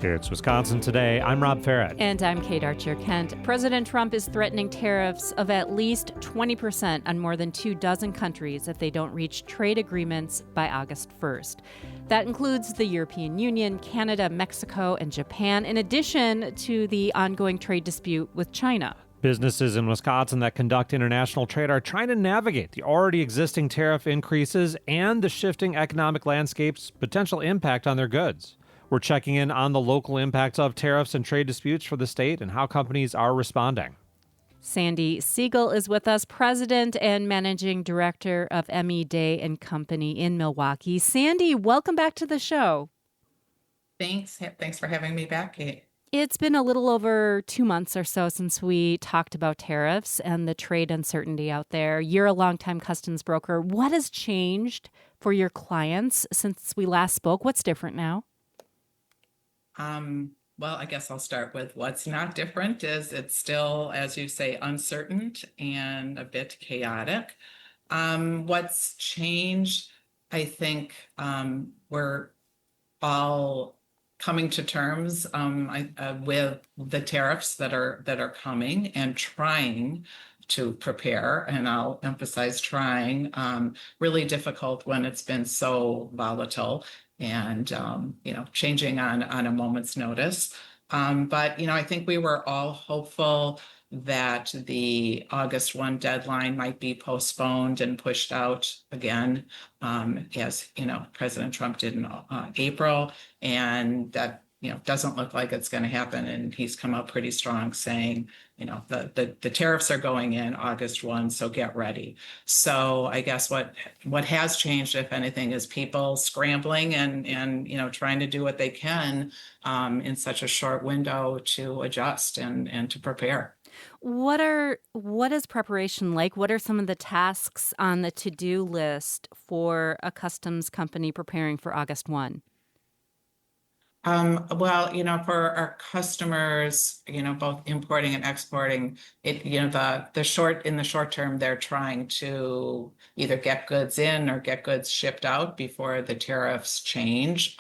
It's Wisconsin Today. I'm Rob Farrett. And I'm Kate Archer-Kent. President Trump is threatening tariffs of at least 20% on more than 24 countries if they don't reach trade agreements by August 1st. That includes the European Union, Canada, Mexico, and Japan, in addition to the ongoing trade dispute with China. Businesses in Wisconsin that conduct international trade are trying to navigate the already existing tariff increases and the shifting economic landscape's potential impact on their goods. We're checking in on the local impacts of tariffs and trade disputes for the state and how companies are responding. Sandy Siegel is with us, President and Managing Director of M.E. Day and Company in Milwaukee. Sandy, welcome back to the show. Thanks for having me back, Kate. It's been a little over 2 months or so since we talked about tariffs and the trade uncertainty out there. You're a longtime customs broker. What has changed for your clients since we last spoke? What's different now? Well, I guess I'll start with what's not different is it's still, as you say, uncertain and a bit chaotic. What's changed, I think, we're all coming to terms with the tariffs that are coming and trying to prepare, and I'll emphasize trying. Really difficult when it's been so volatile and changing on a moment's notice. But I think we were all hopeful that the August 1 deadline might be postponed and pushed out again, as President Trump did in April, and that doesn't look like it's going to happen. And he's come out pretty strong saying, the tariffs are going in August 1, so get ready. So I guess what has changed, if anything, is people scrambling and trying to do what they can in such a short window to adjust and to prepare. What is preparation like? What are some of the tasks on the to-do list for a customs company preparing for August 1? Well, for our customers, both importing and exporting, in the short term, they're trying to either get goods in or get goods shipped out before the tariffs change.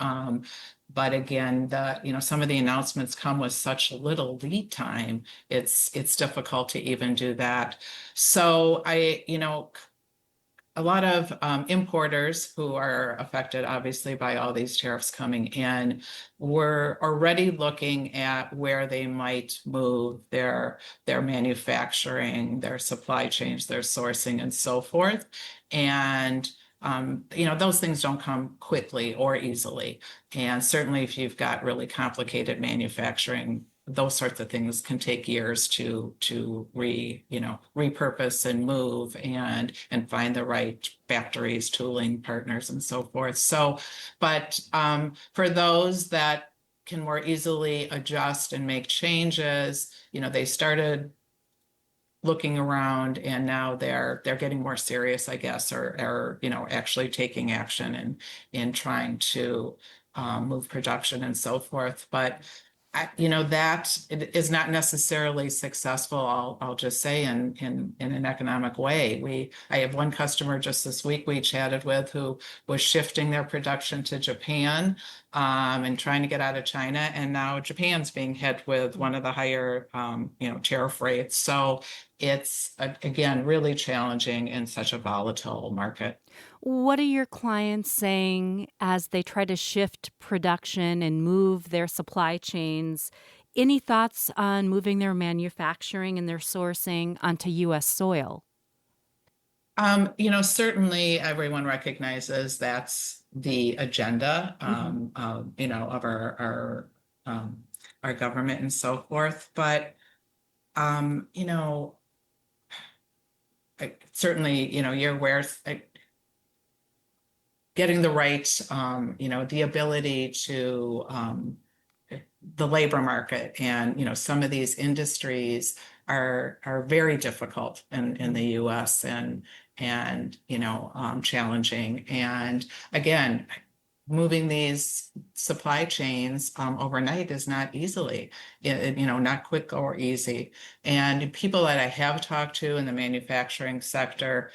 But again, some of the announcements come with such little lead time. It's difficult to even do that. So a lot of importers who are affected, obviously, by all these tariffs coming in, were already looking at where they might move their manufacturing, their supply chains, their sourcing, and so forth. And those things don't come quickly or easily. And certainly if you've got really complicated manufacturing, those sorts of things can take years to repurpose and move and find the right factories, tooling partners, and so forth. So, but for those that can more easily adjust and make changes, they started looking around, and now they're getting more serious, I guess, or actually taking action and trying to move production and so forth. But that it is not necessarily successful, I'll just say, in an economic way. I have one customer just this week we chatted with who was shifting their production to Japan and trying to get out of China, and now Japan's being hit with one of the higher tariff rates. So it's again really challenging in such a volatile market. What are your clients saying as they try to shift production and move their supply chains? Any thoughts on moving their manufacturing and their sourcing onto U.S. soil? Certainly everyone recognizes that's the agenda, of our government and so forth. But, certainly, you're aware, getting the right, the ability to the labor market, and some of these industries are very difficult in the U.S. and challenging. And again, moving these supply chains overnight is not easily, not quick or easy. And people that I have talked to in the manufacturing sector,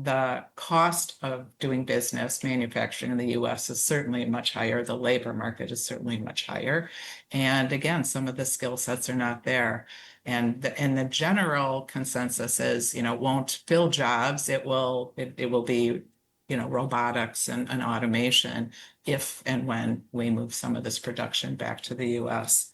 the cost of doing business, manufacturing in the US is certainly much higher. The labor market is certainly much higher. And again, some of the skill sets are not there. And the general consensus is, it won't fill jobs. It will be, robotics and automation if and when we move some of this production back to the US.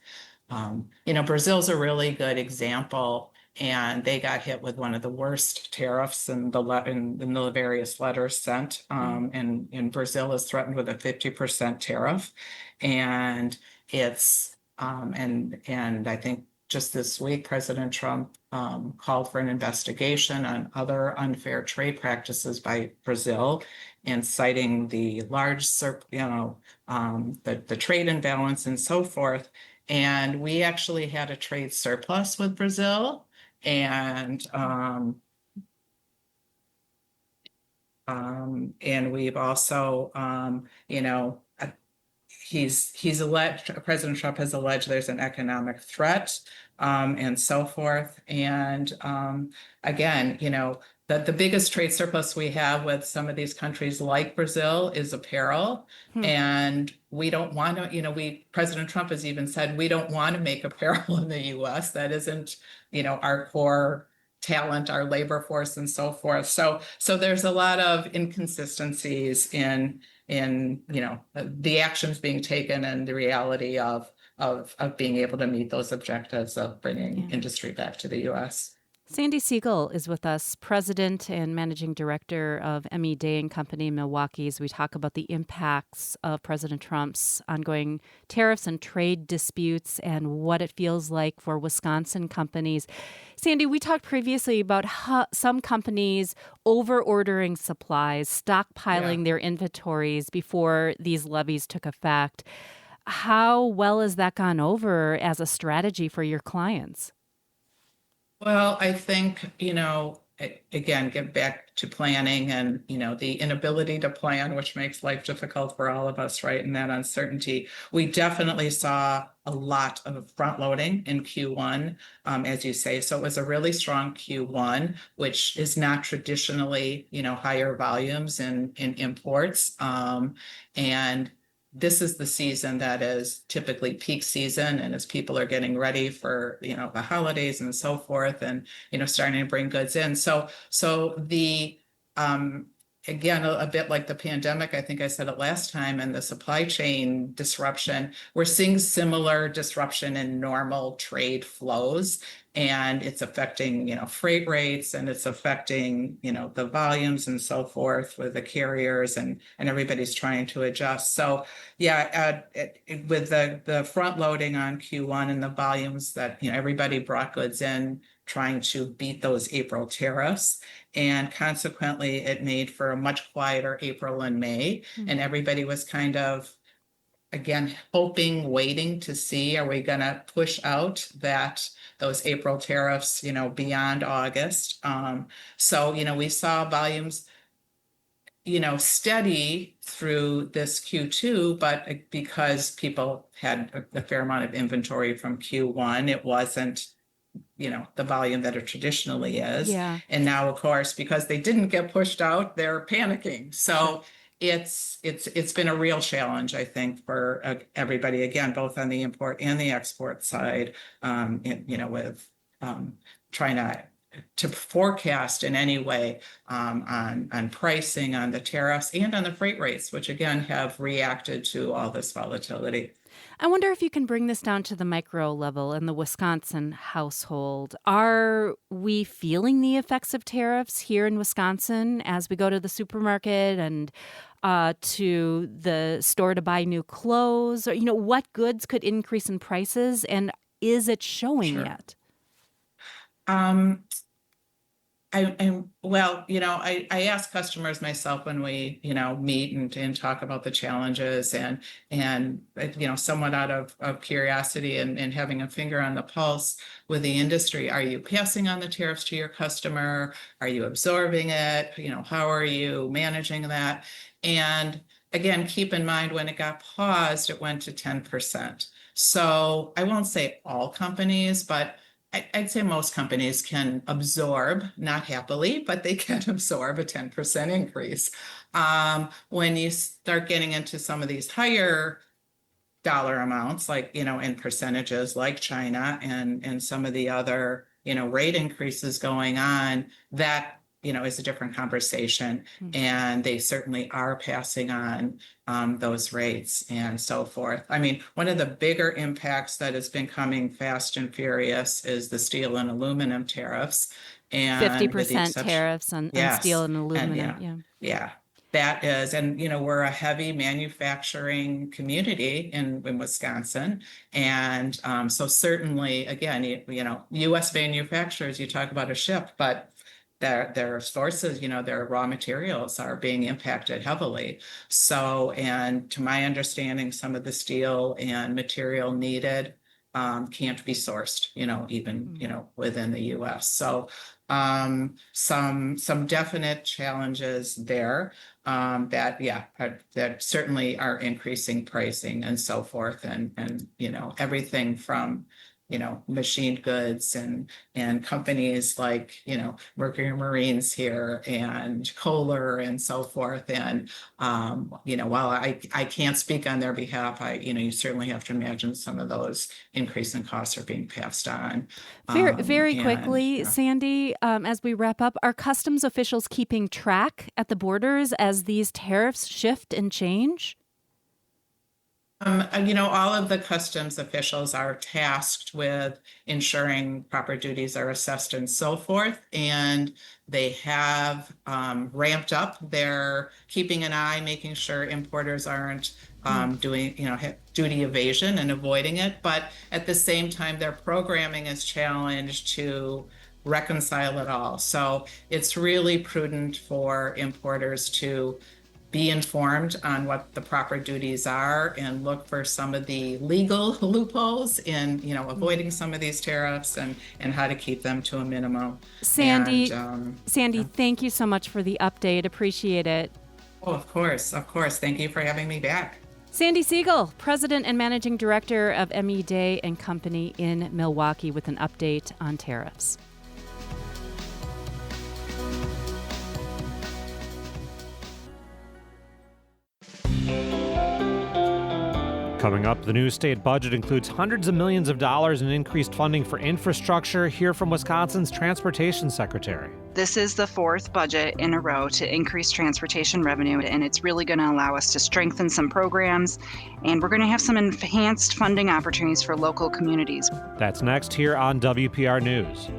Brazil's a really good example, and they got hit with one of the worst tariffs in the various letters sent. And Brazil is threatened with a 50% tariff, and it's and I think just this week, President Trump called for an investigation on other unfair trade practices by Brazil, and citing the large, the trade imbalance and so forth. And we actually had a trade surplus with Brazil, and we've also, President Trump has alleged there's an economic threat, and so forth. And again, the biggest trade surplus we have with some of these countries like Brazil is apparel. And we don't want to, President Trump has even said, we don't want to make apparel in the US. That isn't, our core talent, our labor force, and so forth. So there's a lot of inconsistencies in the actions being taken and the reality of being able to meet those objectives of bringing industry back to the US. Sandy Siegel is with us, president and managing director of M.E. Day & Company in Milwaukee, as we talk about the impacts of President Trump's ongoing tariffs and trade disputes and what it feels like for Wisconsin companies. Sandy, we talked previously about how some companies over-ordering supplies, stockpiling their inventories before these levies took effect. How well has that gone over as a strategy for your clients? Well, I think, again, get back to planning and, the inability to plan, which makes life difficult for all of us, right? And that uncertainty. We definitely saw a lot of front loading in Q1, as you say. So it was a really strong Q1, which is not traditionally, higher volumes in imports. And this is the season that is typically peak season, and as people are getting ready for the holidays and so forth, and starting to bring goods in. So the again, a bit like the pandemic, I think I said it last time, and the supply chain disruption, we're seeing similar disruption in normal trade flows. And it's affecting, freight rates, and it's affecting, the volumes and so forth with the carriers, and everybody's trying to adjust. So with the front loading on Q1 and the volumes that, everybody brought goods in trying to beat those April tariffs. And consequently, it made for a much quieter April and May. And everybody was kind of, again, hoping, waiting to see, are we going to push out those April tariffs, beyond August? So, we saw volumes, steady through this Q2, but because people had a fair amount of inventory from Q1, it wasn't, the volume that it traditionally is. Yeah. And now, of course, because they didn't get pushed out, they're panicking. So it's been a real challenge, I think, for everybody, again, both on the import and the export side, with trying to forecast in any way on pricing, on the tariffs, and on the freight rates, which again have reacted to all this volatility. I wonder if you can bring this down to the micro level in the Wisconsin household. Are we feeling the effects of tariffs here in Wisconsin as we go to the supermarket and to the store to buy new clothes? Or, what goods could increase in prices, and is it showing yet? I ask customers myself when we, meet and talk about the challenges, and somewhat out of curiosity and having a finger on the pulse with the industry. Are you passing on the tariffs to your customer? Are you absorbing it? How are you managing that? And again, keep in mind, when it got paused, it went to 10%. So I won't say all companies, but I'd say most companies can absorb, not happily, but they can absorb a 10% increase. When you start getting into some of these higher dollar amounts, like, in percentages like China and some of the other, rate increases going on, that, is a different conversation. And they certainly are passing on those rates and so forth. I mean, one of the bigger impacts that has been coming fast and furious is the steel and aluminum tariffs. And with the 50% exception, tariffs on steel yes, and and aluminum. yeah, Yeah. yeah. That is, and we're a heavy manufacturing community in Wisconsin. And so certainly, again, US manufacturers, you talk about a ship, but their sources, their raw materials are being impacted heavily. So, and to my understanding, some of the steel and material needed can't be sourced, even, within the US. So some definite challenges there that certainly are increasing pricing and so forth, and everything from machine goods and companies like Mercury Marines here and Kohler and so forth. And while I can't speak on their behalf, you certainly have to imagine some of those increase in costs are being passed on. Very And quickly, Sandy, as we wrap up, are customs officials keeping track at the borders as these tariffs shift and change? All of the customs officials are tasked with ensuring proper duties are assessed and so forth. And they have ramped up their keeping an eye, making sure importers aren't doing, duty evasion and avoiding it. But at the same time, their programming is challenged to reconcile it all. So it's really prudent for importers to be informed on what the proper duties are and look for some of the legal loopholes in, avoiding some of these tariffs and how to keep them to a minimum. Sandy, And, thank you so much for the update. Appreciate it. oh, of course. Thank you for having me back. Sandy Siegel, President and Managing Director of M.E. Day and Company in Milwaukee, with an update on tariffs. Coming up, the new state budget includes hundreds of millions of dollars in increased funding for infrastructure. Hear from Wisconsin's transportation secretary. This is the fourth budget in a row to increase transportation revenue, and it's really going to allow us to strengthen some programs, and we're going to have some enhanced funding opportunities for local communities. That's next here on WPR News.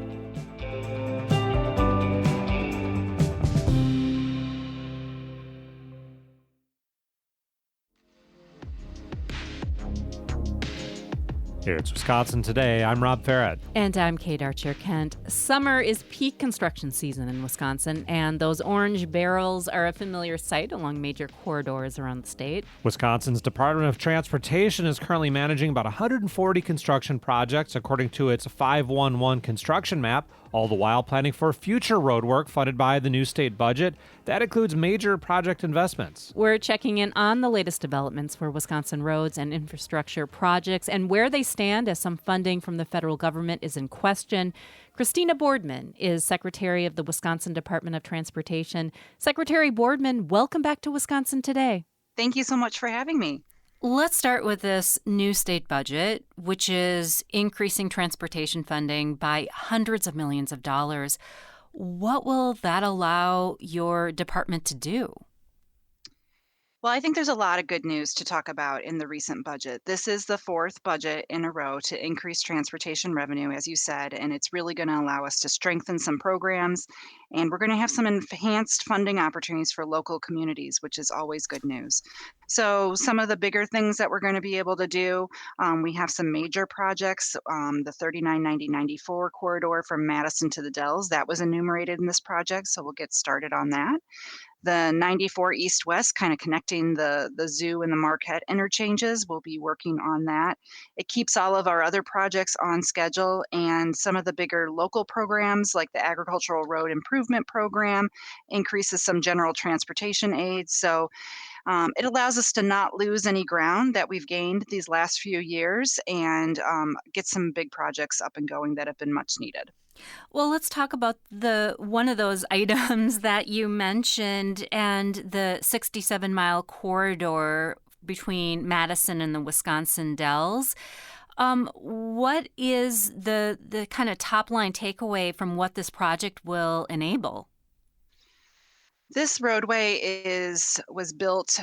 It's Wisconsin Today. I'm Rob Farrett. And I'm Kate Archer-Kent. Summer is peak construction season in Wisconsin, and those orange barrels are a familiar sight along major corridors around the state. Wisconsin's Department of Transportation is currently managing about 140 construction projects according to its 511 construction map, all the while planning for future road work funded by the new state budget. That includes major project investments. We're checking in on the latest developments for Wisconsin roads and infrastructure projects and where they stand as some funding from the federal government is in question. Christina Boardman is Secretary of the Wisconsin Department of Transportation. Secretary Boardman, welcome back to Wisconsin Today. Thank you so much for having me. Let's start with this new state budget, which is increasing transportation funding by hundreds of millions of dollars. What will that allow your department to do? Well, I think there's a lot of good news to talk about in the recent budget. This is the fourth budget in a row to increase transportation revenue, as you said, and it's really going to allow us to strengthen some programs, and we're going to have some enhanced funding opportunities for local communities, which is always good news. So some of the bigger things that we're going to be able to do, we have some major projects, the 3990-94 corridor from Madison to the Dells, that was enumerated in this project, so we'll get started on that. The 94 east-west, kind of connecting the zoo and the Marquette interchanges. We'll be working on that. It keeps all of our other projects on schedule, and some of the bigger local programs like the Agricultural Road Improvement Program increases some general transportation aid. So It allows us to not lose any ground that we've gained these last few years and get some big projects up and going that have been much needed. Well, let's talk about the one of those items that you mentioned and the 67-mile corridor between Madison and the Wisconsin Dells. What is the kind of top line takeaway from what this project will enable? This roadway was built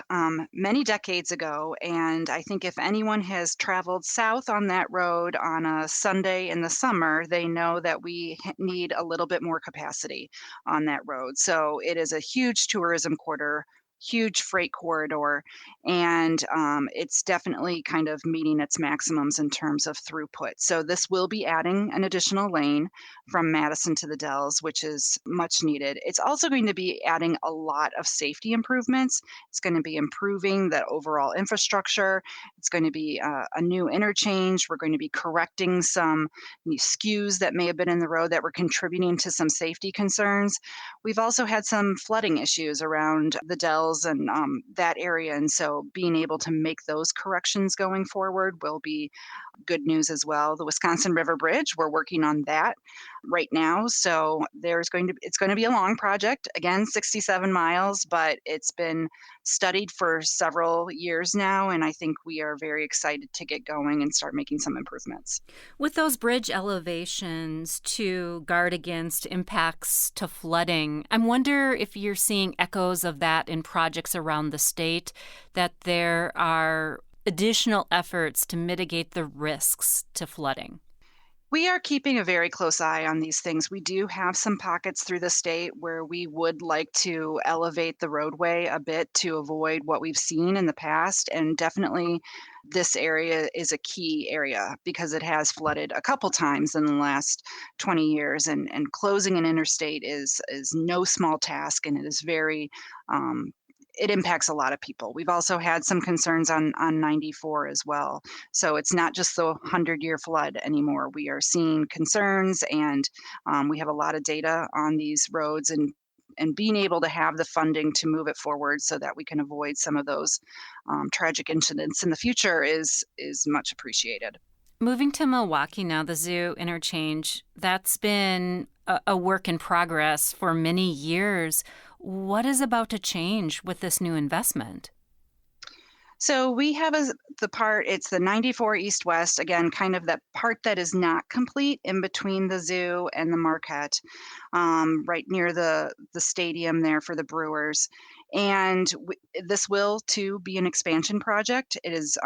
many decades ago, and I think if anyone has traveled south on that road on a Sunday in the summer, they know that we need a little bit more capacity on that road. So it is a huge tourism corridor, huge freight corridor, and it's definitely kind of meeting its maximums in terms of throughput. So this will be adding an additional lane from Madison to the Dells, which is much needed. It's also going to be adding a lot of safety improvements. It's going to be improving the overall infrastructure. It's going to be a new interchange. We're going to be correcting some new skews that may have been in the road that were contributing to some safety concerns. We've also had some flooding issues around the Dells and that area. And so being able to make those corrections going forward will be good news as well. The Wisconsin River Bridge, we're working on that right now. So it's going to be a long project, again, 67 miles, but it's been studied for several years now. And I think we are very excited to get going and start making some improvements. With those bridge elevations to guard against impacts to flooding, I wonder if you're seeing echoes of that in projects around the state, that there are additional efforts to mitigate the risks to flooding. We are keeping a very close eye on these things. We do have some pockets through the state where we would like to elevate the roadway a bit to avoid what we've seen in the past. And definitely this area is a key area because it has flooded a couple times in the last 20 years. And closing an interstate is no small task, and it is very it impacts a lot of people. We've also had some concerns on 94 as well. So it's not just the 100-year flood anymore. We are seeing concerns, and we have a lot of data on these roads, and being able to have the funding to move it forward so that we can avoid some of those tragic incidents in the future is much appreciated. Moving to Milwaukee now, the zoo interchange, that's been a work in progress for many years. What is about to change with this new investment? So we have it's the 94 east-west, again, kind of that part that is not complete in between the zoo and the Marquette, right near the stadium there for the Brewers. And this will, too, be an expansion project. It is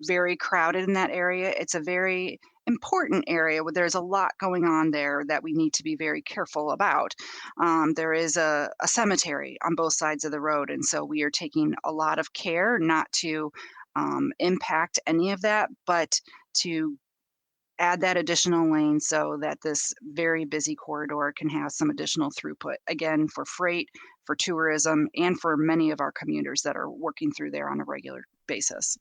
very crowded in that area. It's a very important area where there's a lot going on there that we need to be very careful about. There is a cemetery on both sides of the road, and so we are taking a lot of care not to impact any of that, but to add that additional lane so that this very busy corridor can have some additional throughput, again, for freight, for tourism, and for many of our commuters that are working through there on a regular basis.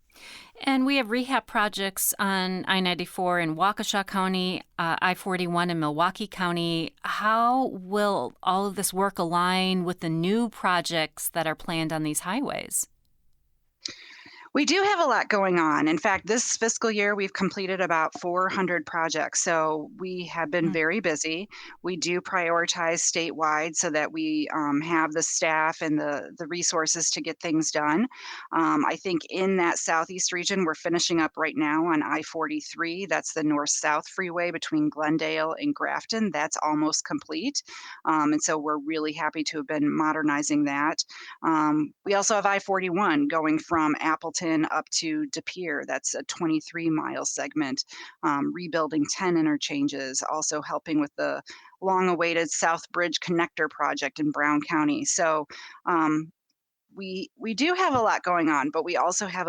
And we have rehab projects on I-94 in Waukesha County, I-41 in Milwaukee County. How will all of this work align with the new projects that are planned on these highways? We do have a lot going on. In fact, this fiscal year, we've completed about 400 projects. So we have been very busy. We do prioritize statewide so that we have the staff and the resources to get things done. I think in that southeast region, we're finishing up right now on I-43. That's the north-south freeway between Glendale and Grafton. That's almost complete. And so we're really happy to have been modernizing that. We also have I-41 going from Appleton up to De Pere. That's a 23-mile segment, rebuilding 10 interchanges, also helping with the long-awaited South Bridge Connector project in Brown County. So we do have a lot going on, but we also have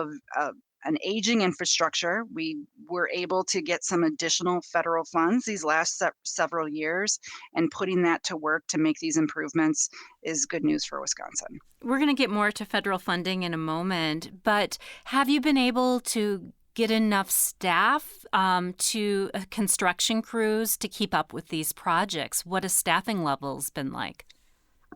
an aging infrastructure. We were able to get some additional federal funds these last several years, and putting that to work to make these improvements is good news for Wisconsin. We're going to get more to federal funding in a moment, but have you been able to get enough staff to construction crews to keep up with these projects? What has staffing levels been like?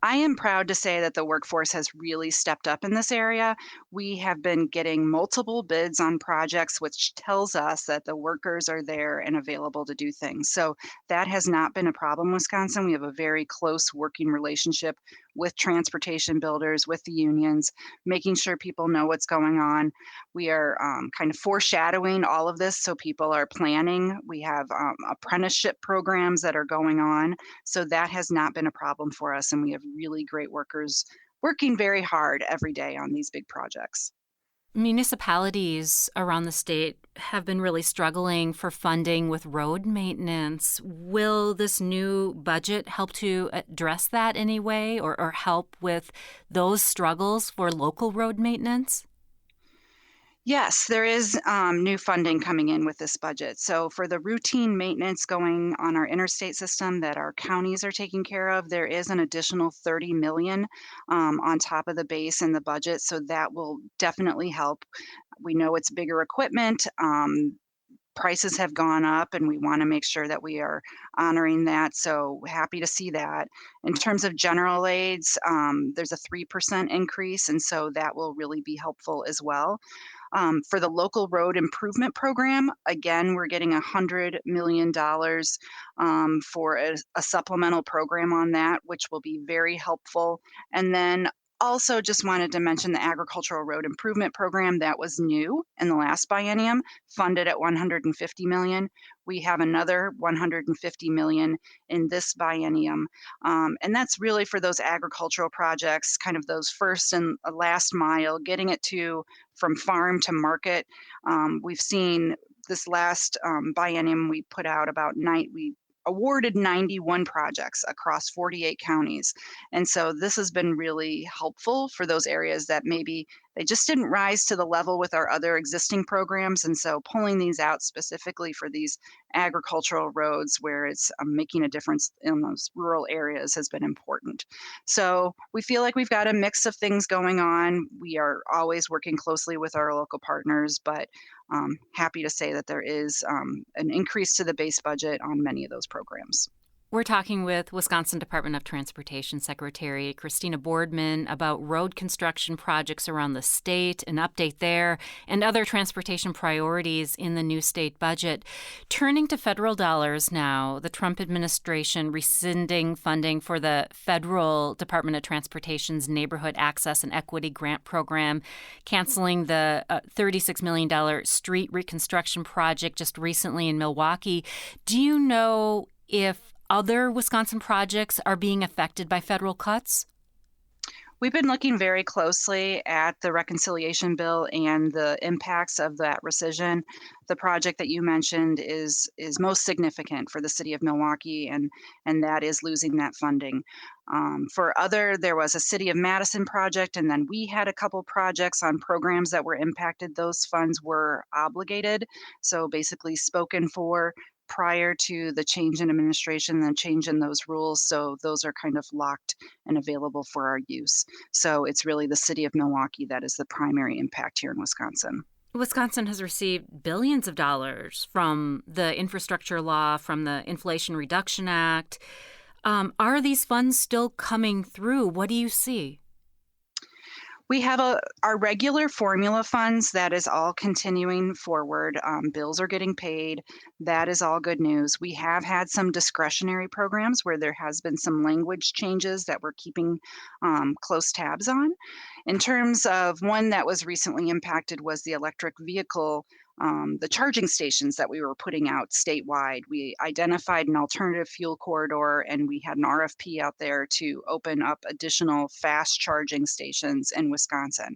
I am proud to say that the workforce has really stepped up in this area. We have been getting multiple bids on projects, which tells us that the workers are there and available to do things. So that has not been a problem in Wisconsin. We have a very close working relationship with transportation builders, with the unions, making sure people know what's going on. We are kind of foreshadowing all of this so people are planning. We have apprenticeship programs that are going on, so that has not been a problem for us, and we have really great workers working very hard every day on these big projects. Municipalities around the state have been really struggling for funding with road maintenance. Will this new budget help to address that anyway, or help with those struggles for local road maintenance? Yes, there is new funding coming in with this budget. So, for the routine maintenance going on our interstate system that our counties are taking care of, there is an additional 30 million on top of the base in the budget. So, that will definitely help. We know it's bigger equipment. Prices have gone up, and we want to make sure that we are honoring that. So happy to see that. In terms of general aids, there's a 3% increase, and so that will really be helpful as well. For the local road improvement program, again, we're getting $100 million for a supplemental program on that, which will be very helpful. And then also just wanted to mention the agricultural road improvement program that was new in the last biennium, funded at 150 million. We have another 150 million in this biennium, and that's really for those agricultural projects, kind of those first and last mile, getting it to from farm to market. We've seen this last biennium we put out we awarded 91 projects across 48 counties. And so this has been really helpful for those areas that maybe they just didn't rise to the level with our other existing programs. And so pulling these out specifically for these agricultural roads where it's making a difference in those rural areas has been important. So we feel like we've got a mix of things going on. We are always working closely with our local partners, but happy to say that there is an increase to the base budget on many of those programs. We're talking with Wisconsin Department of Transportation Secretary Christina Boardman about road construction projects around the state, an update there, and other transportation priorities in the new state budget. Turning to federal dollars now, the Trump administration rescinding funding for the federal Department of Transportation's Neighborhood Access and Equity Grant Program, canceling the $36 million street reconstruction project just recently in Milwaukee. Do you know if other Wisconsin projects are being affected by federal cuts? We've been looking very closely at the reconciliation bill and the impacts of that rescission. The project that you mentioned is most significant for the city of Milwaukee, and that is losing that funding. There was a City of Madison project, and then we had a couple projects on programs that were impacted. Those funds were obligated, so basically spoken for prior to the change in administration, the change in those rules. So those are kind of locked and available for our use. So it's really the city of Milwaukee that is the primary impact here in Wisconsin. Wisconsin has received billions of dollars from the infrastructure law, from the Inflation Reduction Act. Are these funds still coming through? What do you see? We have our regular formula funds that is all continuing forward. Bills are getting paid. That is all good news. We have had some discretionary programs where there has been some language changes that we're keeping close tabs on. In terms of one that was recently impacted was the electric vehicle, the charging stations that we were putting out statewide. We identified an alternative fuel corridor, and we had an RFP out there to open up additional fast charging stations in Wisconsin.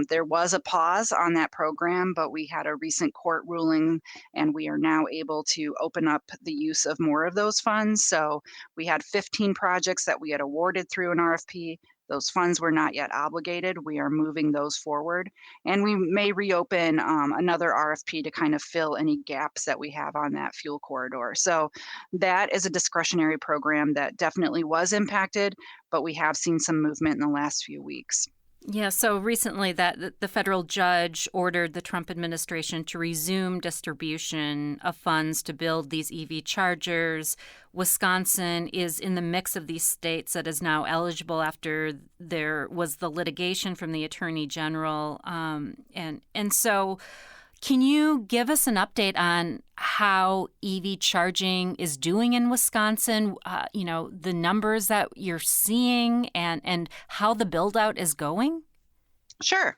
There was a pause on that program, but we had a recent court ruling, and we are now able to open up the use of more of those funds. So we had 15 projects that we had awarded through an RFP. Those funds were not yet obligated. We are moving those forward, and we may reopen another RFP to kind of fill any gaps that we have on that fuel corridor. So that is a discretionary program that definitely was impacted, but we have seen some movement in the last few weeks. Yeah, so recently that the federal judge ordered the Trump administration to resume distribution of funds to build these EV chargers. Wisconsin is in the mix of these states that is now eligible after there was the litigation from the Attorney General. And so can you give us an update on how EV charging is doing in Wisconsin? The numbers that you're seeing and how the build out is going? Sure.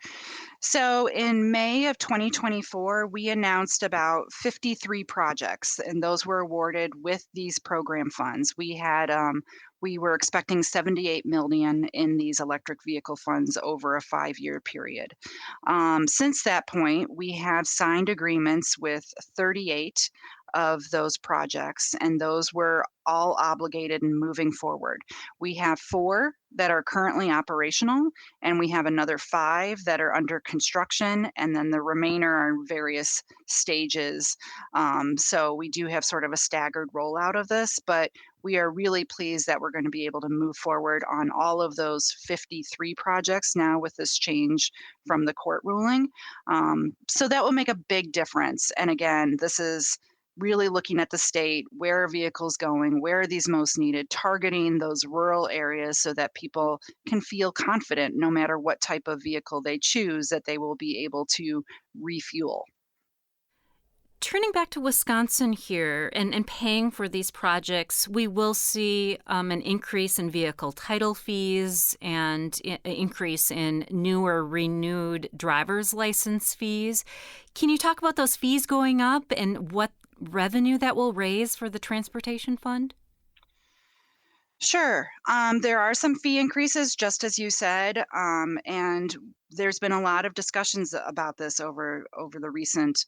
So in May of 2024, we announced about 53 projects, and those were awarded with these program funds. We were expecting 78 million in these electric vehicle funds over a 5-year period. Since that point, we have signed agreements with 38 of those projects, and those were all obligated and moving forward. We have 4 that are currently operational, and we have another 5 that are under construction, and then the remainder are in various stages. So we do have sort of a staggered rollout of this, but we are really pleased that we're going to be able to move forward on all of those 53 projects now with this change from the court ruling. So that will make a big difference. And again, this is really looking at the state, where are vehicles going, where are these most needed, targeting those rural areas so that people can feel confident no matter what type of vehicle they choose that they will be able to refuel. Turning back to Wisconsin here and paying for these projects, we will see an increase in vehicle title fees and an increase in new or renewed driver's license fees. Can you talk about those fees going up and what revenue that will raise for the transportation fund? Sure. There are some fee increases, just as you said, and there's been a lot of discussions about this over the recent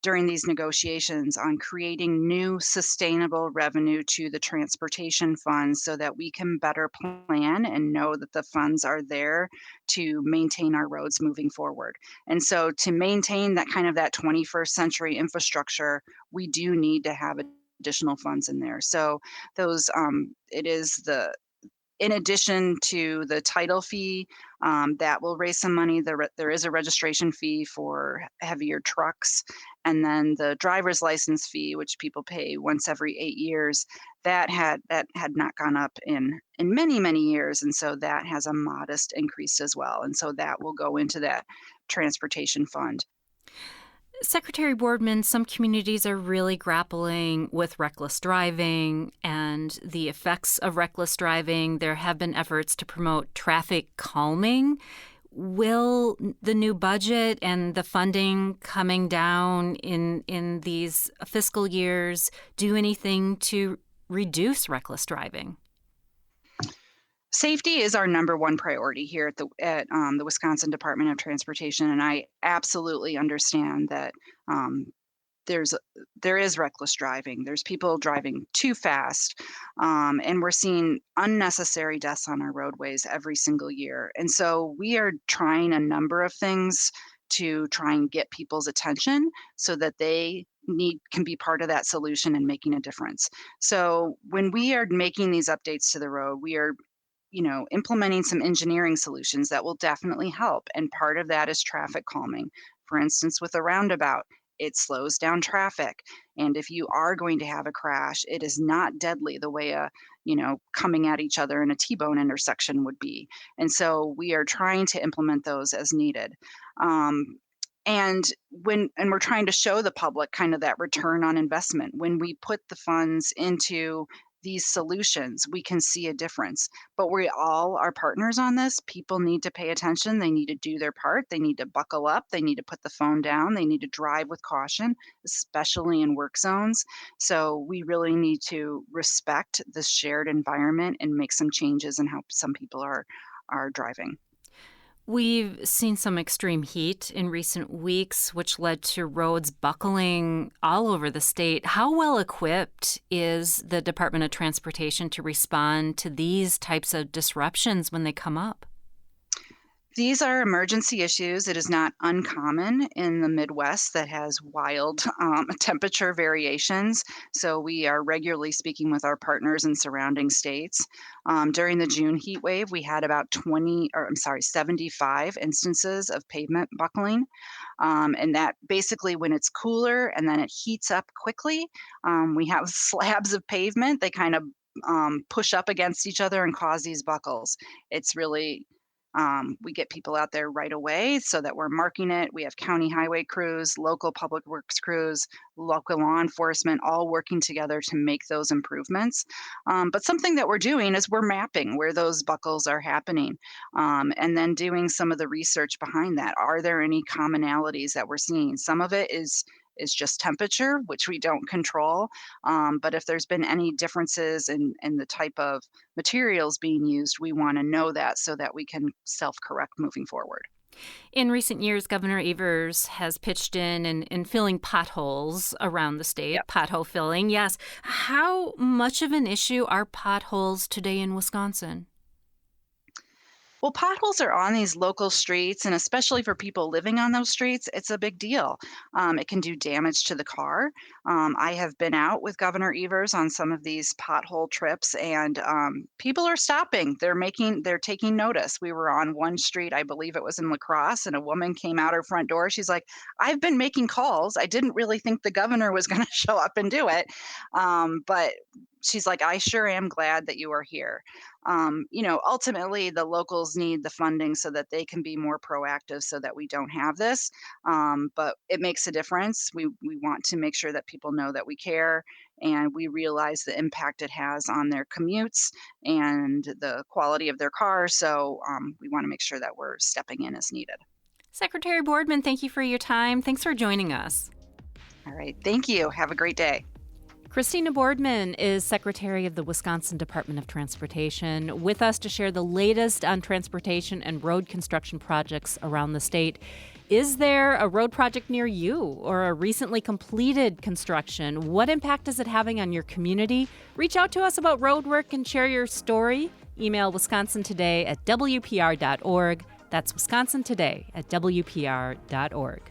during these negotiations on creating new sustainable revenue to the transportation funds so that we can better plan and know that the funds are there to maintain our roads moving forward. And so to maintain that 21st century infrastructure, we do need to have additional funds in there. So those it is the in addition to the title fee, that will raise some money. There is a registration fee for heavier trucks, and then the driver's license fee, which people pay once every 8 years, that had not gone up in many years, and so that has a modest increase as well, and so that will go into that transportation fund. Secretary Boardman, some communities are really grappling with reckless driving and the effects of reckless driving. There have been efforts to promote traffic calming. Will the new budget and the funding coming down in these fiscal years do anything to reduce reckless driving? Safety is our number one priority here at the Wisconsin Department of Transportation, and I absolutely understand that there is reckless driving. There's people driving too fast, and we're seeing unnecessary deaths on our roadways every single year. And so we are trying a number of things to try and get people's attention so that they can be part of that solution and making a difference. So when we are making these updates to the road, we are implementing some engineering solutions that will definitely help. And part of that is traffic calming. For instance, with a roundabout, it slows down traffic. And if you are going to have a crash, it is not deadly the way coming at each other in a T-bone intersection would be. And so we are trying to implement those as needed. And we're trying to show the public kind of that return on investment. When we put the funds into these solutions, we can see a difference. But we all are partners on this. People need to pay attention. They need to do their part. They need to buckle up. They need to put the phone down. They need to drive with caution, especially in work zones. So we really need to respect this shared environment and make some changes in how some people are driving. We've seen some extreme heat in recent weeks, which led to roads buckling all over the state. How well equipped is the Department of Transportation to respond to these types of disruptions when they come up? These are emergency issues. It is not uncommon in the Midwest that has wild temperature variations. So we are regularly speaking with our partners in surrounding states. During the June heat wave, we had about 75 instances of pavement buckling. And that basically when it's cooler and then it heats up quickly, we have slabs of pavement. They kind of push up against each other and cause these buckles. It's really we get people out there right away so that we're marking it. We have county highway crews, local public works crews, local law enforcement all working together to make those improvements. But something that we're doing is we're mapping where those buckles are happening, and then doing some of the research behind that. Are there any commonalities that we're seeing? Some of it is just temperature, which we don't control. But if there's been any differences in the type of materials being used, we want to know that so that we can self-correct moving forward. In recent years, Governor Evers has pitched in filling potholes around the state, Yep. pothole filling. Yes. How much of an issue are potholes today in Wisconsin? Well, potholes are on these local streets, and especially for people living on those streets, it's a big deal. It can do damage to the car. I have been out with Governor Evers on some of these pothole trips, and people are stopping. They're taking notice. We were on one street, I believe it was in La Crosse, and a woman came out her front door. She's like, "I've been making calls. I didn't really think the governor was going to show up and do it, but." She's like, I sure am glad that you are here. Ultimately, the locals need the funding so that they can be more proactive so that we don't have this. But it makes a difference. We want to make sure that people know that we care and we realize the impact it has on their commutes and the quality of their cars. So we want to make sure that we're stepping in as needed. Secretary Boardman, thank you for your time. Thanks for joining us. All right. Thank you. Have a great day. Christina Boardman is Secretary of the Wisconsin Department of Transportation, with us to share the latest on transportation and road construction projects around the state. Is there a road project near you or a recently completed construction? What impact is it having on your community? Reach out to us about road work and share your story. Email wisconsintoday@wpr.org. That's wisconsintoday@wpr.org.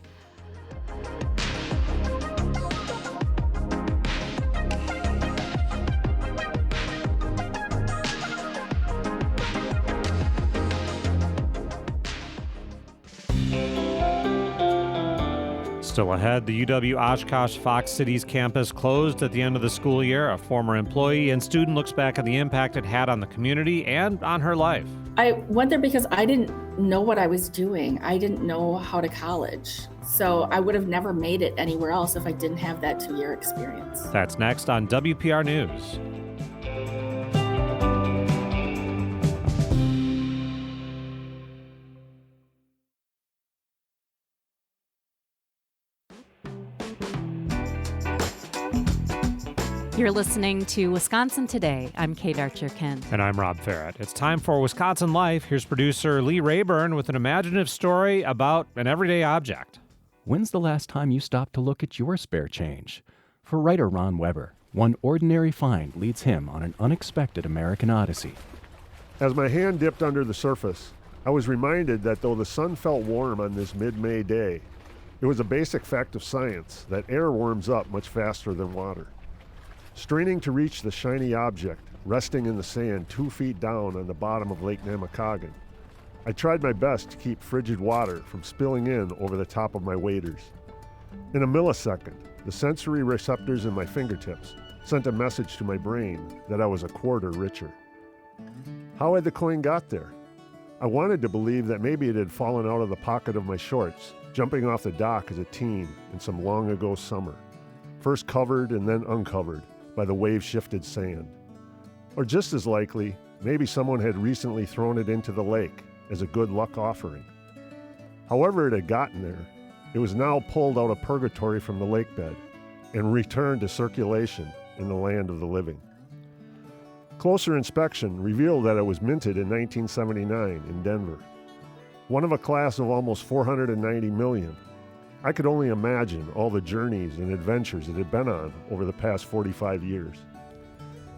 Still ahead, the UW Oshkosh Fox Cities campus closed at the end of the school year. A former employee and student looks back at the impact it had on the community and on her life. I went there because I didn't know what I was doing. I didn't know how to college. So I would have never made it anywhere else if I didn't have that 2-year experience. That's next on WPR News. You're listening to Wisconsin Today. I'm Kate Archer-Kent. And I'm Rob Farrett. It's time for Wisconsin Life. Here's producer Lee Rayburn with an imaginative story about an everyday object. When's the last time you stopped to look at your spare change? For writer Ron Weber, one ordinary find leads him on an unexpected American odyssey. As my hand dipped under the surface, I was reminded that though the sun felt warm on this mid-May day, it was a basic fact of science that air warms up much faster than water. Straining to reach the shiny object resting in the sand 2 feet down on the bottom of Lake Namakagon, I tried my best to keep frigid water from spilling in over the top of my waders. In a millisecond, the sensory receptors in my fingertips sent a message to my brain that I was a quarter richer. How had the coin got there? I wanted to believe that maybe it had fallen out of the pocket of my shorts, jumping off the dock as a teen in some long ago summer, first covered and then uncovered by the wave-shifted sand. Or just as likely, maybe someone had recently thrown it into the lake as a good luck offering. However it had gotten there, it was now pulled out of purgatory from the lake bed and returned to circulation in the land of the living. Closer inspection revealed that it was minted in 1979 in Denver. One of a class of almost 490 million. I could only imagine all the journeys and adventures it had been on over the past 45 years.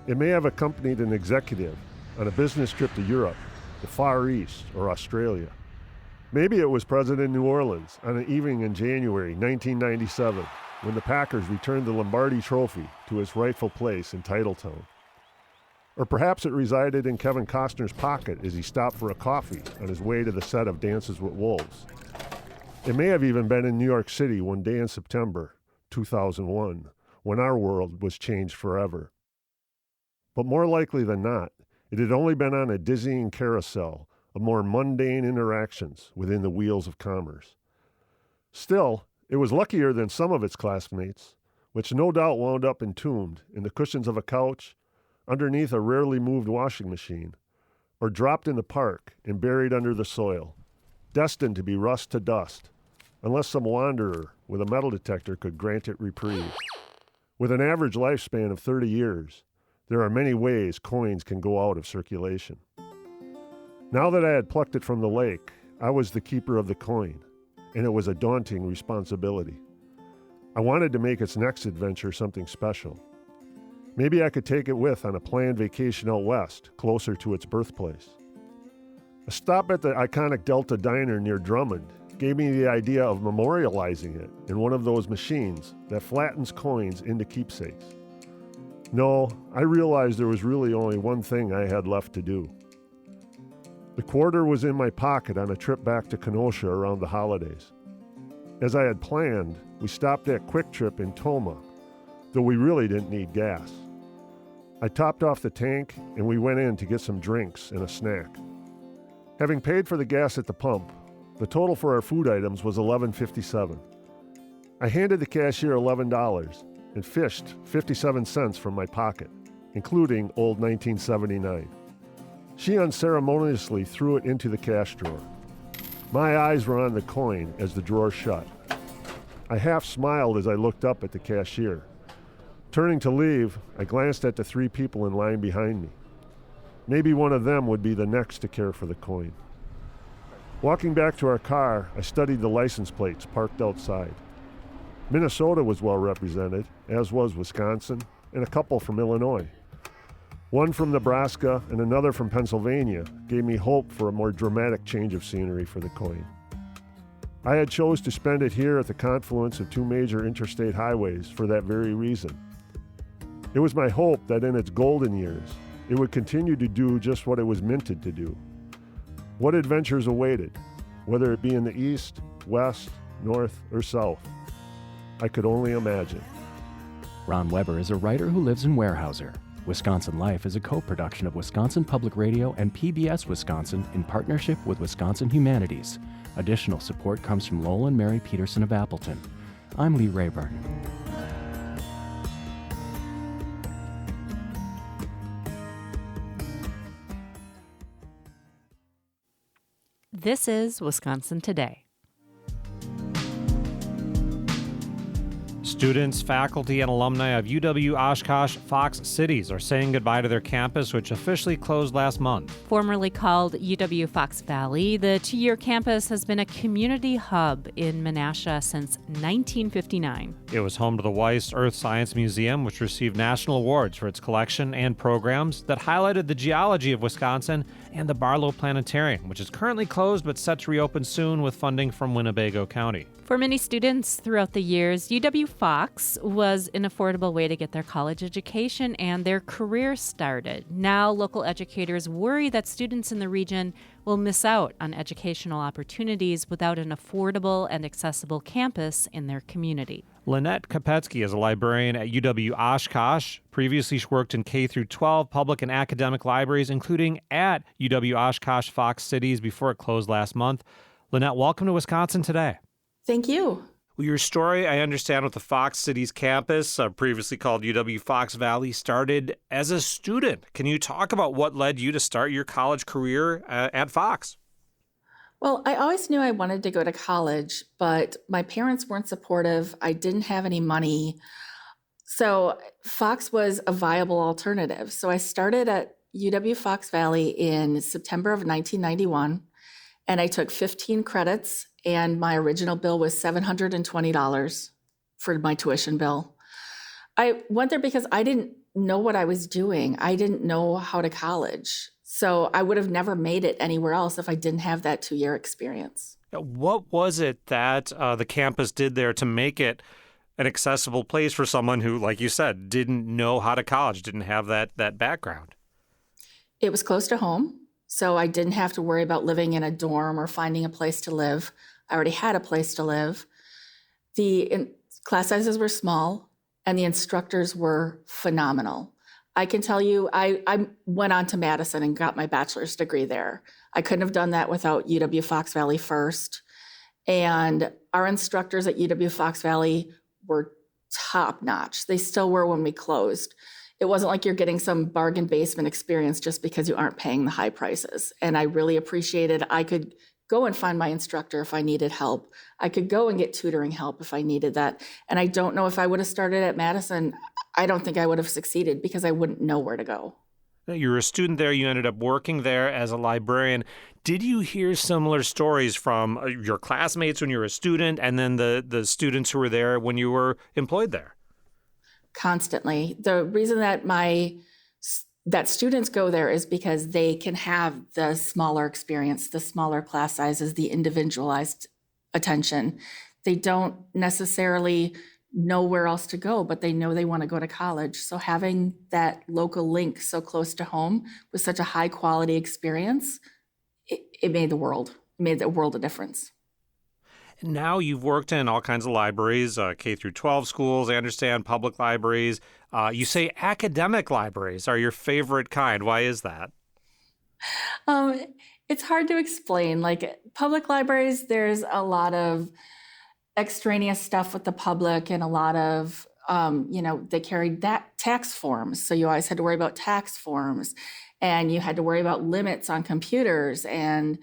It may have accompanied an executive on a business trip to Europe, the Far East, or Australia. Maybe it was present in New Orleans on an evening in January 1997 when the Packers returned the Lombardi Trophy to its rightful place in Titletown. Or perhaps it resided in Kevin Costner's pocket as he stopped for a coffee on his way to the set of Dances with Wolves. It may have even been in New York City one day in September 2001, when our world was changed forever. But more likely than not, it had only been on a dizzying carousel of more mundane interactions within the wheels of commerce. Still, it was luckier than some of its classmates, which no doubt wound up entombed in the cushions of a couch, underneath a rarely moved washing machine, or dropped in the park and buried under the soil, destined to be rust to dust, unless some wanderer with a metal detector could grant it reprieve. With an average lifespan of 30 years, there are many ways coins can go out of circulation. Now that I had plucked it from the lake, I was the keeper of the coin, and it was a daunting responsibility. I wanted to make its next adventure something special. Maybe I could take it with on a planned vacation out west, closer to its birthplace. A stop at the iconic Delta Diner near Drummond gave me the idea of memorializing it in one of those machines that flattens coins into keepsakes. No, I realized there was really only one thing I had left to do. The quarter was in my pocket on a trip back to Kenosha around the holidays. As I had planned, we stopped at Quick Trip in Toma, though we really didn't need gas. I topped off the tank and we went in to get some drinks and a snack. Having paid for the gas at the pump, the total for our food items was $11.57. I handed the cashier $11 and fished 57 cents from my pocket, including old 1979. She unceremoniously threw it into the cash drawer. My eyes were on the coin as the drawer shut. I half smiled as I looked up at the cashier. Turning to leave, I glanced at the three people in line behind me. Maybe one of them would be the next to care for the coin. Walking back to our car, I studied the license plates parked outside. Minnesota was well represented, as was Wisconsin, and a couple from Illinois. One from Nebraska and another from Pennsylvania gave me hope for a more dramatic change of scenery for the coin. I had chose to spend it here at the confluence of two major interstate highways for that very reason. It was my hope that in its golden years, it would continue to do just what it was minted to do. What adventures awaited, whether it be in the east, west, north, or south, I could only imagine. Ron Weber is a writer who lives in Weyerhaeuser. Wisconsin Life is a co-production of Wisconsin Public Radio and PBS Wisconsin in partnership with Wisconsin Humanities. Additional support comes from Lowell and Mary Peterson of Appleton. I'm Lee Rayburn. This is Wisconsin Today. Students, faculty, and alumni of UW Oshkosh Fox Cities are saying goodbye to their campus, which officially closed last month. Formerly called UW Fox Valley, the two-year campus has been a community hub in Menasha since 1959. It was home to the Weiss Earth Science Museum, which received national awards for its collection and programs that highlighted the geology of Wisconsin, and the Barlow Planetarium, which is currently closed but set to reopen soon with funding from Winnebago County. For many students throughout the years, UW Fox was an affordable way to get their college education and their career started. Now, local educators worry that students in the region will miss out on educational opportunities without an affordable and accessible campus in their community. Lynette Kopetsky is a librarian at UW Oshkosh. Previously, she worked in K-12 public and academic libraries, including at UW Oshkosh Fox Cities before it closed last month. Lynette, welcome to Wisconsin Today. Thank you. Well, your story, I understand, with the Fox Cities campus, previously called UW Fox Valley, started as a student. Can you talk about what led you to start your college career at Fox? Well, I always knew I wanted to go to college, but my parents weren't supportive. I didn't have any money. So Fox was a viable alternative. So I started at UW Fox Valley in September of 1991, and I took 15 credits, and my original bill was $720 for my tuition bill. I went there because I didn't know what I was doing. I didn't know how to college. So I would have never made it anywhere else if I didn't have that 2-year experience. What was it that the campus did there to make it an accessible place for someone who, like you said, didn't know how to college, didn't have that background? It was close to home, so I didn't have to worry about living in a dorm or finding a place to live. I already had a place to live. Class sizes were small, and the instructors were phenomenal. I can tell you, I went on to Madison and got my bachelor's degree there. I couldn't have done that without UW Fox Valley First. And our instructors at UW Fox Valley were top notch. They still were when we closed. It wasn't like you're getting some bargain basement experience just because you aren't paying the high prices. And I really appreciated I could go and find my instructor if I needed help. I could go and get tutoring help if I needed that. And I don't know if I would have started at Madison, I don't think I would have succeeded because I wouldn't know where to go. You were a student there. You ended up working there as a librarian. Did you hear similar stories from your classmates when you were a student and then the students who were there when you were employed there? Constantly. The reason that students go there is because they can have the smaller experience, the smaller class sizes, the individualized attention. They don't necessarily know where else to go, but they know they want to go to college. So having that local link so close to home with such a high quality experience, it made the world. It made the world a difference. Now you've worked in all kinds of libraries, K through 12 schools, I understand, public libraries. You say academic libraries are your favorite kind. Why is that? It's hard to explain. Like public libraries, there's a lot of extraneous stuff with the public and a lot of, they carried that tax forms. So you always had to worry about tax forms and you had to worry about limits on computers and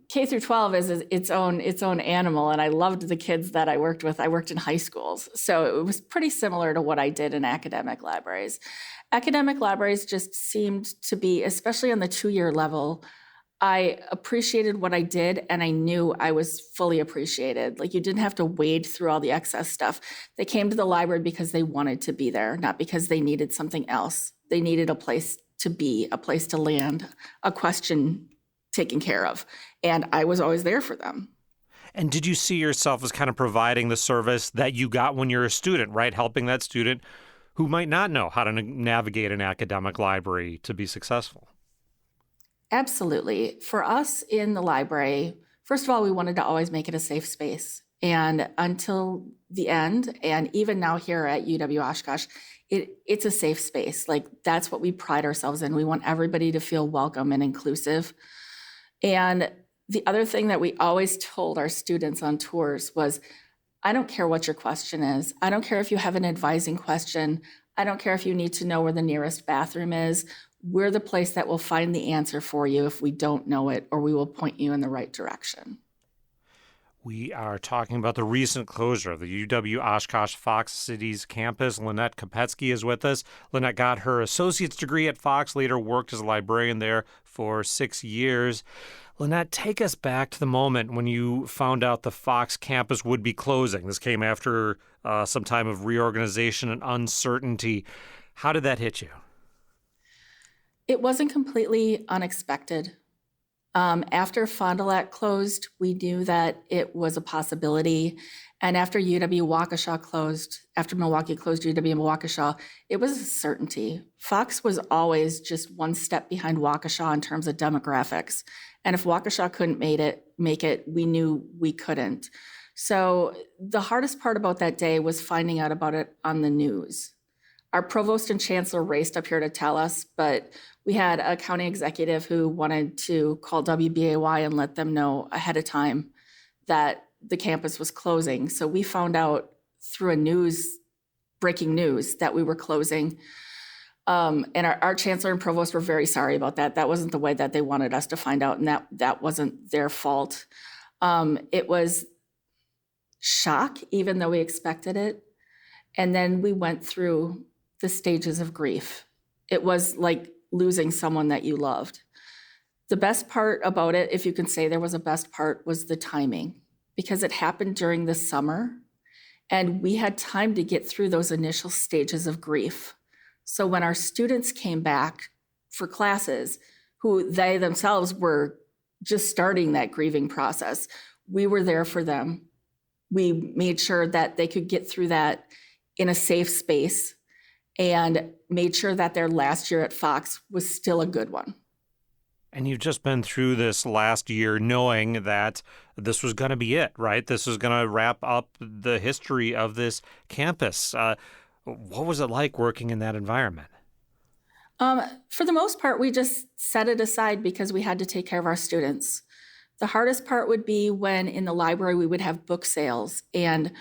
K through 12 is its own animal. And I loved the kids that I worked with. I worked in high schools. So it was pretty similar to what I did in academic libraries. Academic libraries just seemed to be, especially on the 2-year level, I appreciated what I did and I knew I was fully appreciated. Like you didn't have to wade through all the excess stuff. They came to the library because they wanted to be there, not because they needed something else. They needed a place to be, a place to land, a question taken care of. And I was always there for them. And did you see yourself as kind of providing the service that you got when you're a student, right? Helping that student who might not know how to navigate an academic library to be successful? Absolutely. For us in the library, first of all, we wanted to always make it a safe space. And until the end, and even now here at UW Oshkosh, it's a safe space. Like that's what we pride ourselves in. We want everybody to feel welcome and inclusive. And the other thing that we always told our students on tours was, I don't care what your question is. I don't care if you have an advising question. I don't care if you need to know where the nearest bathroom is. We're the place that will find the answer for you if we don't know it, or we will point you in the right direction. We are talking about the recent closure of the UW Oshkosh Fox Cities campus. Lynette Kopetsky is with us. Lynette got her associate's degree at Fox, later worked as a librarian there for 6 years. Lynette, take us back to the moment when you found out the Fox campus would be closing. This came after some time of reorganization and uncertainty. How did that hit you? It wasn't completely unexpected. After Fond du Lac closed, we knew that it was a possibility. And after UW Waukesha closed, after Milwaukee closed UW Waukesha, it was a certainty. Fox was always just one step behind Waukesha in terms of demographics. And if Waukesha couldn't make it, we knew we couldn't. So the hardest part about that day was finding out about it on the news. Our provost and chancellor raced up here to tell us, but we had a county executive who wanted to call WBAY and let them know ahead of time that the campus was closing. So we found out through breaking news that we were closing. And our chancellor and provost were very sorry about that. That wasn't the way that they wanted us to find out, and that wasn't their fault. It was shock, even though we expected it. And then we went through the stages of grief. It was like losing someone that you loved. The best part about it, if you can say there was a best part, was the timing, because it happened during the summer and we had time to get through those initial stages of grief. So when our students came back for classes, who they themselves were just starting that grieving process. We were there for them. We made sure that they could get through that in a safe space and made sure that their last year at Fox was still a good one. And you've just been through this last year knowing that this was going to be it, right? This was going to wrap up the history of this campus. What was it like working in that environment? For the most part, we just set it aside because we had to take care of our students. The hardest part would be when in the library we would have book sales, and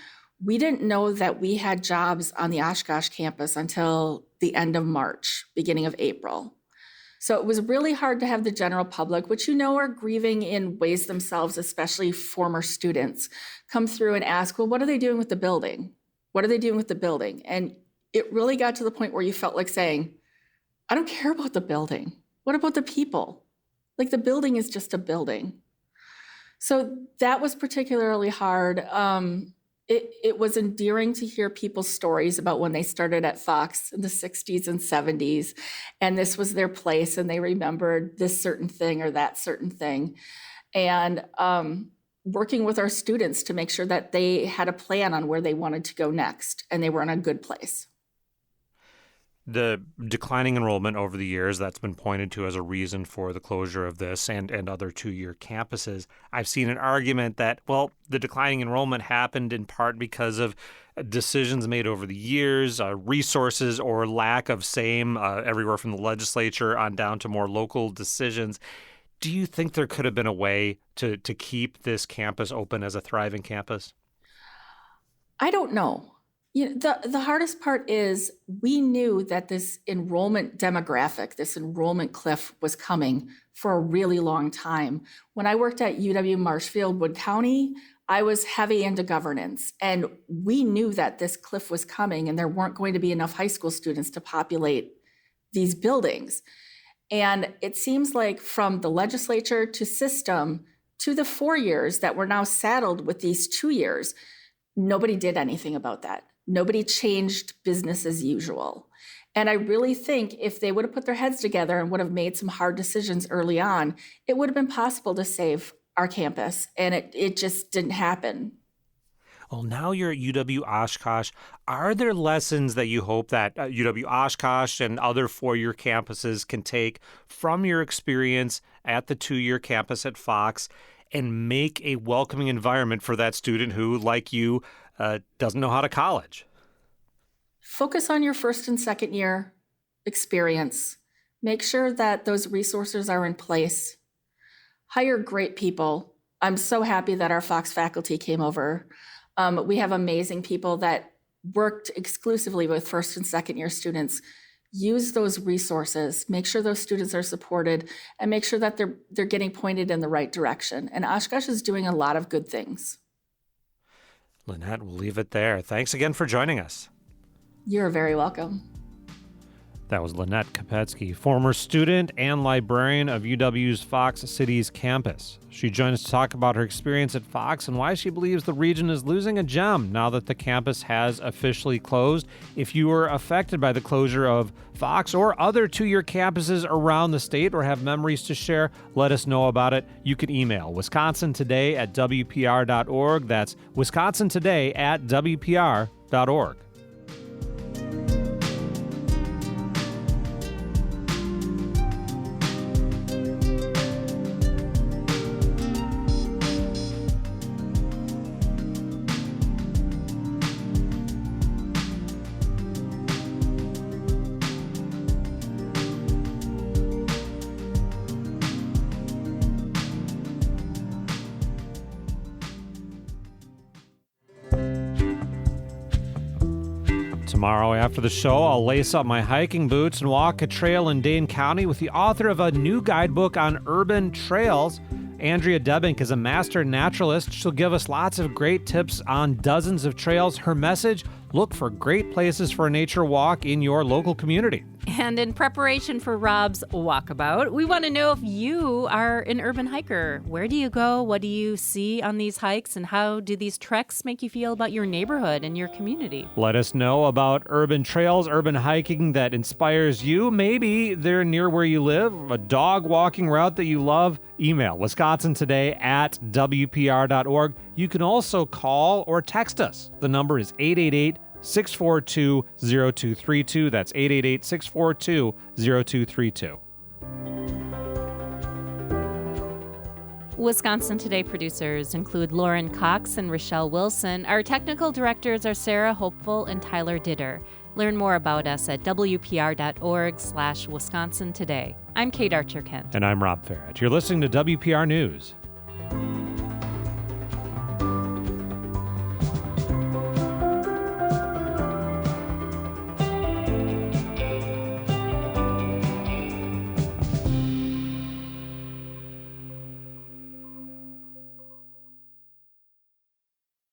we didn't know that we had jobs on the Oshkosh campus until the end of March, beginning of April. So it was really hard to have the general public, which are grieving in ways themselves, especially former students, come through and ask, well, what are they doing with the building? What are they doing with the building? And it really got to the point where you felt like saying, I don't care about the building. What about the people? Like, the building is just a building. So that was particularly hard. It was endearing to hear people's stories about when they started at Fox in the 60s and 70s, and this was their place, and they remembered this certain thing or that certain thing. And working with our students to make sure that they had a plan on where they wanted to go next, and they were in a good place. The declining enrollment over the years, that's been pointed to as a reason for the closure of this and other two-year campuses. I've seen an argument that, well, the declining enrollment happened in part because of decisions made over the years, resources or lack of same, everywhere from the legislature on down to more local decisions. Do you think there could have been a way to keep this campus open as a thriving campus? I don't know. The hardest part is we knew that this enrollment demographic, this enrollment cliff was coming for a really long time. When I worked at UW Marshfield, Wood County, I was heavy into governance, and we knew that this cliff was coming and there weren't going to be enough high school students to populate these buildings. And it seems like from the legislature to system to the 4 years that we're now saddled with these 2 years, nobody did anything about that. Nobody changed business as usual. And I really think if they would have put their heads together and would have made some hard decisions early on, it would have been possible to save our campus. And it just didn't happen. Well, now you're at UW Oshkosh. Are there lessons that you hope that UW Oshkosh and other four-year campuses can take from your experience at the two-year campus at Fox and make a welcoming environment for that student who, like you, doesn't know how to college? Focus on your first and second year experience. Make sure that those resources are in place. Hire great people. I'm so happy that our Fox faculty came over. We have amazing people that worked exclusively with first and second year students. Use those resources, make sure those students are supported, and make sure that they're getting pointed in the right direction. And Oshkosh is doing a lot of good things. Lynette, we'll leave it there. Thanks again for joining us. You're very welcome. That was Lynette Kopetsky, former student and librarian of UW's Fox Cities campus. She joined us to talk about her experience at Fox and why she believes the region is losing a gem now that the campus has officially closed. If you were affected by the closure of Fox or other two-year campuses around the state or have memories to share, let us know about it. You can email wisconsintoday@wpr.org. That's wisconsintoday@wpr.org. Tomorrow after the show, I'll lace up my hiking boots and walk a trail in Dane County with the author of a new guidebook on urban trails. Andrea Debink is a master naturalist. She'll give us lots of great tips on dozens of trails. Her message, look for great places for a nature walk in your local community. And in preparation for Rob's walkabout, we want to know if you are an urban hiker. Where do you go? What do you see on these hikes? And how do these treks make you feel about your neighborhood and your community? Let us know about urban trails, urban hiking that inspires you. Maybe they're near where you live, a dog walking route that you love. Email wisconsintoday@wpr.org. You can also call or text us. The number is 888-642-0232. That's 888-642-0232. Wisconsin Today producers include Lauren Cox and Rochelle Wilson. Our technical directors are Sarah Hopeful and Tyler Ditter. Learn more about us at wpr.org/Wisconsin Today. I'm Kate Archer-Kent. And I'm Rob Farrett. You're listening to WPR News.